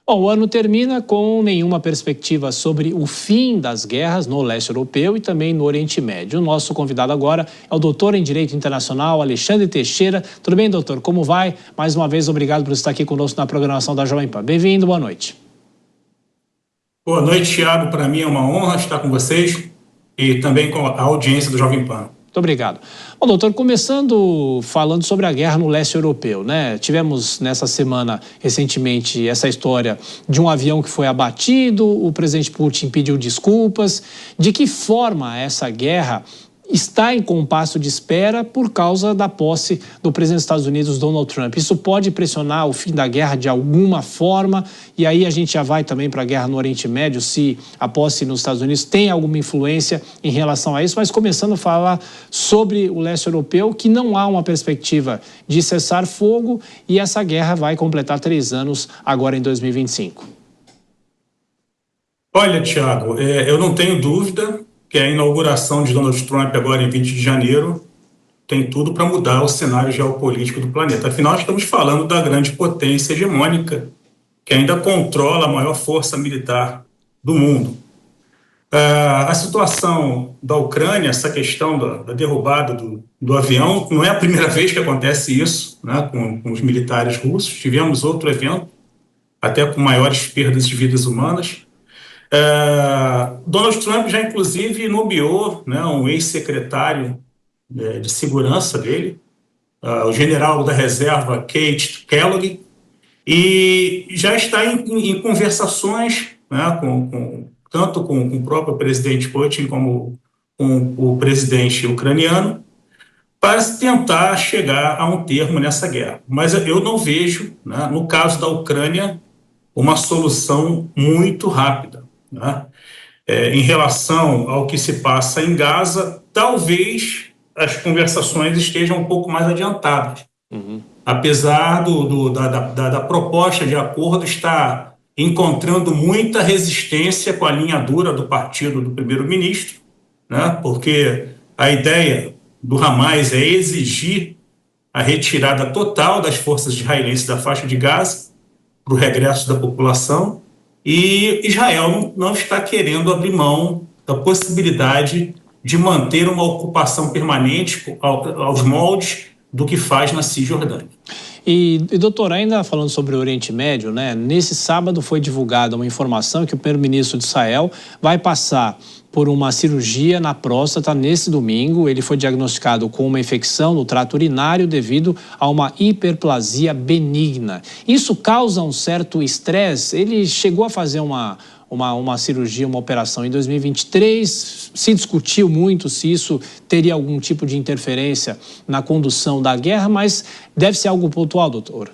Bom, o ano termina com nenhuma perspectiva sobre o fim das guerras no leste europeu e também no Oriente Médio. O nosso convidado agora é o doutor em Direito Internacional, Alexandre Teixeira. Tudo bem, doutor? Como vai? Mais uma vez, obrigado por estar aqui conosco na programação da Jovem Pan. Bem-vindo, boa noite. Boa noite, Thiago. Para mim é uma honra estar com vocês e também com a audiência do Jovem Pan. Muito obrigado. Bom, doutor, começando falando sobre a guerra no leste europeu, né? Tivemos nessa semana, recentemente, essa história de um avião que foi abatido, o presidente Putin pediu desculpas. De que forma essa guerra está em compasso de espera por causa da posse do presidente dos Estados Unidos, Donald Trump? Isso pode pressionar o fim da guerra de alguma forma? E aí a gente já vai também para a guerra no Oriente Médio, se a posse nos Estados Unidos tem alguma influência em relação a isso. Mas começando a falar sobre o leste europeu, que não há uma perspectiva de cessar fogo e essa guerra vai completar 3 anos agora em 2025. Olha, Thiago, eu não tenho dúvida que a inauguração de Donald Trump agora em 20 de janeiro tem tudo para mudar o cenário geopolítico do planeta. Afinal, estamos falando da grande potência hegemônica que ainda controla a maior força militar do mundo. A situação da Ucrânia, essa questão da derrubada do avião, não é a primeira vez que acontece isso, né, com os militares russos. Tivemos outro evento, até com maiores perdas de vidas humanas. Donald Trump já, inclusive, nomeou, né, um ex-secretário de segurança dele, o general da reserva Keith Kellogg, e já está em conversações, né, tanto com o próprio presidente Putin como com o presidente ucraniano, para tentar chegar a um termo nessa guerra. Mas eu não vejo, né, no caso da Ucrânia, uma solução muito rápida. Né? Em relação ao que se passa em Gaza, talvez as conversações estejam um pouco mais adiantadas. Apesar da proposta de acordo estar encontrando muita resistência com a linha dura do partido do primeiro-ministro, né? Porque a ideia do Hamas é exigir a retirada total das forças israelenses da faixa de Gaza para o regresso da população. E Israel não está querendo abrir mão da possibilidade de manter uma ocupação permanente aos moldes do que faz na Cisjordânia. E doutor, ainda falando sobre o Oriente Médio, né? Nesse sábado foi divulgada uma informação que o primeiro-ministro de Israel vai passar por uma cirurgia na próstata nesse domingo. Ele foi diagnosticado com uma infecção no trato urinário devido a uma hiperplasia benigna. Isso causa um certo estresse. Ele chegou a fazer uma cirurgia, uma operação em 2023, se discutiu muito se isso teria algum tipo de interferência na condução da guerra, mas deve ser algo pontual, doutor.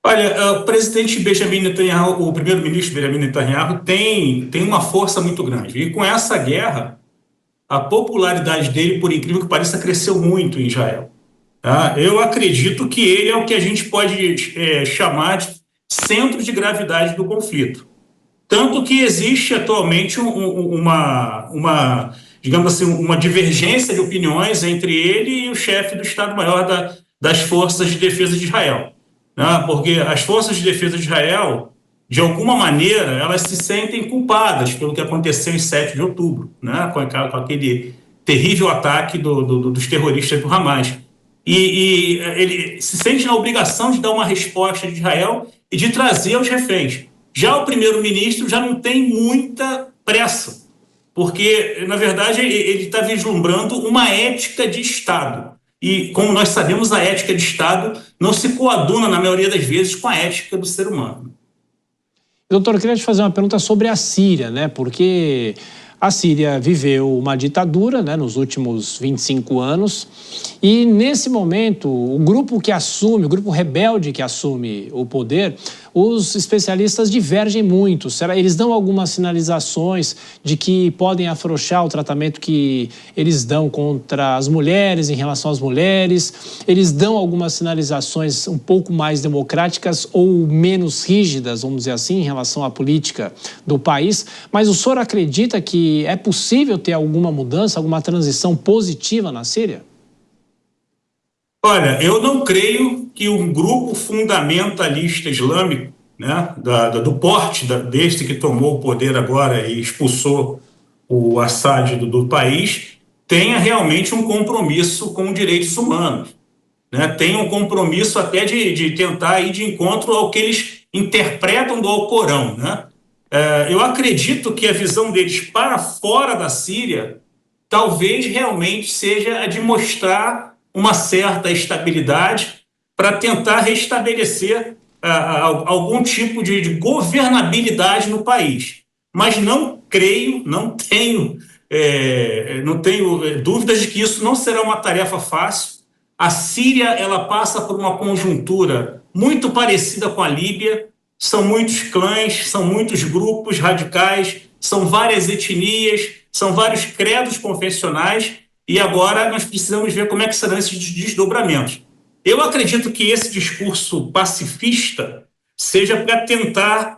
Olha, o presidente Benjamin Netanyahu, o primeiro-ministro Benjamin Netanyahu tem uma força muito grande. E com essa guerra, a popularidade dele, por incrível que pareça, cresceu muito em Israel. Tá? Eu acredito que ele é o que a gente pode chamar de centro de gravidade do conflito. Tanto que existe atualmente digamos assim, uma divergência de opiniões entre ele e o chefe do Estado-Maior das Forças de Defesa de Israel. Né? Porque as Forças de Defesa de Israel, de alguma maneira, elas se sentem culpadas pelo que aconteceu em 7 de outubro, né? Com aquele terrível ataque dos terroristas do Hamas. E ele se sente na obrigação de dar uma resposta de Israel e de trazer os reféns. Já o primeiro-ministro já não tem muita pressa, porque, na verdade, ele está vislumbrando uma ética de Estado. E, como nós sabemos, a ética de Estado não se coaduna, na maioria das vezes, com a ética do ser humano. Doutor, eu queria te fazer uma pergunta sobre a Síria, né? Porque a Síria viveu uma ditadura, né, nos últimos 25 anos e, nesse momento, o grupo rebelde que assume o poder, os especialistas divergem muito. Eles dão algumas sinalizações de que podem afrouxar o tratamento que eles dão contra as mulheres, em relação às mulheres. Eles dão algumas sinalizações um pouco mais democráticas ou menos rígidas, vamos dizer assim, em relação à política do país. Mas o senhor acredita que é possível ter alguma mudança, alguma transição positiva na Síria? Olha, eu não creio que um grupo fundamentalista islâmico, né, do porte deste que tomou o poder agora e expulsou o Assad do país, tenha realmente um compromisso com direitos humanos, né, tenha um compromisso até de tentar ir de encontro ao que eles interpretam do Alcorão, né? Eu acredito que a visão deles para fora da Síria talvez realmente seja a de mostrar uma certa estabilidade para tentar restabelecer algum tipo de governabilidade no país. Mas não creio, não tenho dúvidas de que isso não será uma tarefa fácil. A Síria ela passa por uma conjuntura muito parecida com a Líbia. São muitos clãs, são muitos grupos radicais, são várias etnias, são vários credos confessionais, e agora nós precisamos ver como é que serão esses desdobramentos. Eu acredito que esse discurso pacifista seja para tentar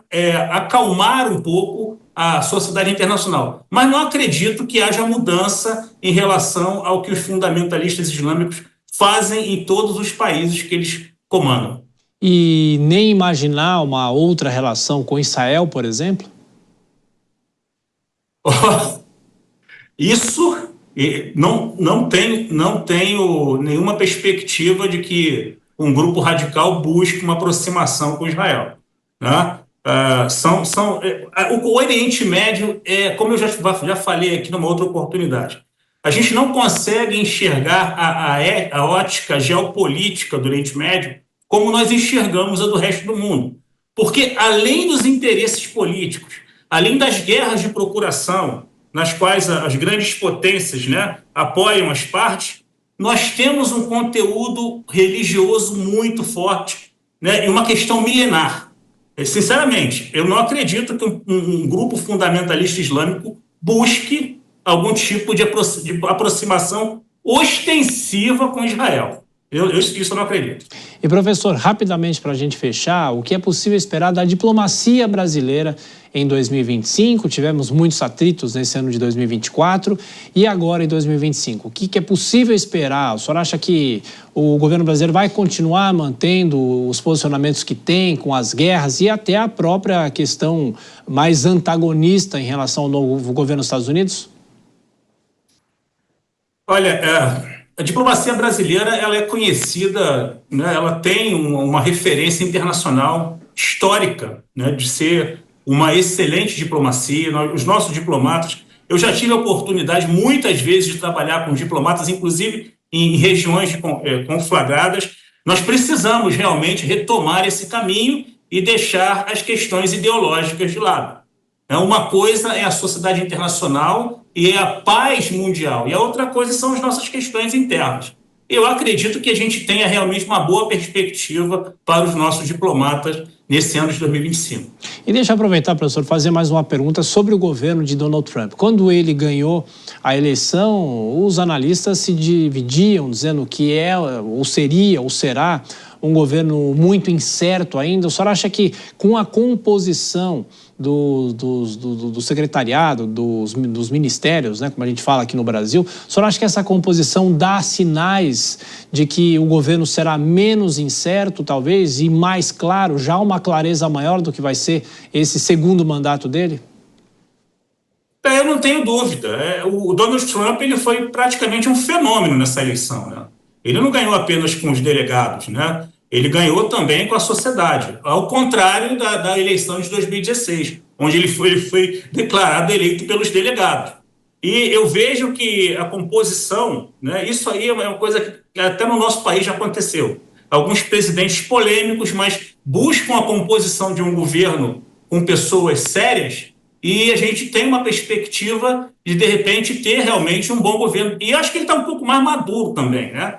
acalmar um pouco a sociedade internacional, mas não acredito que haja mudança em relação ao que os fundamentalistas islâmicos fazem em todos os países que eles comandam. E nem imaginar uma outra relação com Israel, por exemplo? Isso não tenho nenhuma perspectiva de que um grupo radical busque uma aproximação com Israel, né? O Oriente Médio, como eu já falei aqui numa outra oportunidade, a gente não consegue enxergar a ótica geopolítica do Oriente Médio como nós enxergamos a do resto do mundo. Porque, além dos interesses políticos, além das guerras de procuração, nas quais as grandes potências, né, apoiam as partes, nós temos um conteúdo religioso muito forte, né, e uma questão milenar. Sinceramente, eu não acredito que um grupo fundamentalista islâmico busque algum tipo de aproximação ostensiva com Israel. Isso eu não acredito. E, professor, rapidamente para a gente fechar, o que é possível esperar da diplomacia brasileira em 2025? Tivemos muitos atritos nesse ano de 2024 e agora em 2025. O que é possível esperar? O senhor acha que o governo brasileiro vai continuar mantendo os posicionamentos que tem com as guerras e até a própria questão mais antagonista em relação ao novo governo dos Estados Unidos? Olha, a diplomacia brasileira ela é conhecida, né, ela tem uma referência internacional histórica, né, de ser uma excelente diplomacia. Os nossos diplomatas, eu já tive a oportunidade muitas vezes de trabalhar com diplomatas, inclusive em regiões conflagradas. Nós precisamos realmente retomar esse caminho e deixar as questões ideológicas de lado. Uma coisa é a sociedade internacional e é a paz mundial, e a outra coisa são as nossas questões internas. Eu acredito que a gente tenha realmente uma boa perspectiva para os nossos diplomatas nesse ano de 2025. E deixa eu aproveitar, professor, fazer mais uma pergunta sobre o governo de Donald Trump. Quando ele ganhou a eleição, os analistas se dividiam, dizendo que ou seria, ou será um governo muito incerto ainda. O senhor acha que com a composição do secretariado, dos ministérios, né, como a gente fala aqui no Brasil, o senhor acha que essa composição dá sinais de que o governo será menos incerto, talvez, e mais claro, já uma clareza maior do que vai ser esse segundo mandato dele? Eu não tenho dúvida. O Donald Trump ele foi praticamente um fenômeno nessa eleição, né? Ele não ganhou apenas com os delegados, né? Ele ganhou também com a sociedade, ao contrário da eleição de 2016, onde ele foi declarado eleito pelos delegados. E eu vejo que a composição, né, isso aí é uma coisa que até no nosso país já aconteceu. Alguns presidentes polêmicos, mas buscam a composição de um governo com pessoas sérias, e a gente tem uma perspectiva de repente, ter realmente um bom governo. E eu acho que ele está um pouco mais maduro também, né?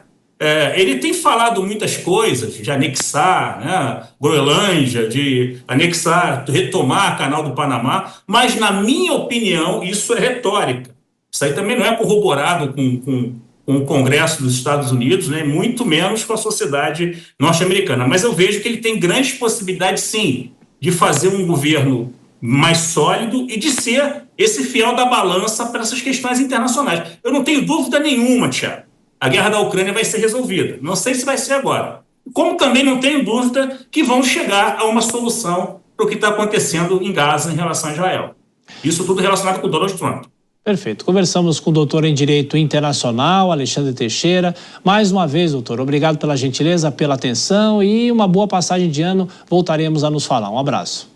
Ele tem falado muitas coisas de anexar, né, Groenlândia, de anexar, retomar o Canal do Panamá, mas, na minha opinião, isso é retórica. Isso aí também não é corroborado com o Congresso dos Estados Unidos, né, muito menos com a sociedade norte-americana. Mas eu vejo que ele tem grandes possibilidades, sim, de fazer um governo mais sólido e de ser esse fiel da balança para essas questões internacionais. Eu não tenho dúvida nenhuma, Thiago. A guerra da Ucrânia vai ser resolvida. Não sei se vai ser agora, como também não tenho dúvida que vão chegar a uma solução para o que está acontecendo em Gaza em relação a Israel. Isso tudo relacionado com o Donald Trump. Perfeito. Conversamos com o doutor em Direito Internacional, Alexandre Teixeira. Mais uma vez, doutor, obrigado pela gentileza, pela atenção e uma boa passagem de ano. Voltaremos a nos falar. Um abraço.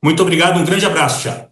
Muito obrigado, um grande abraço, Thiago.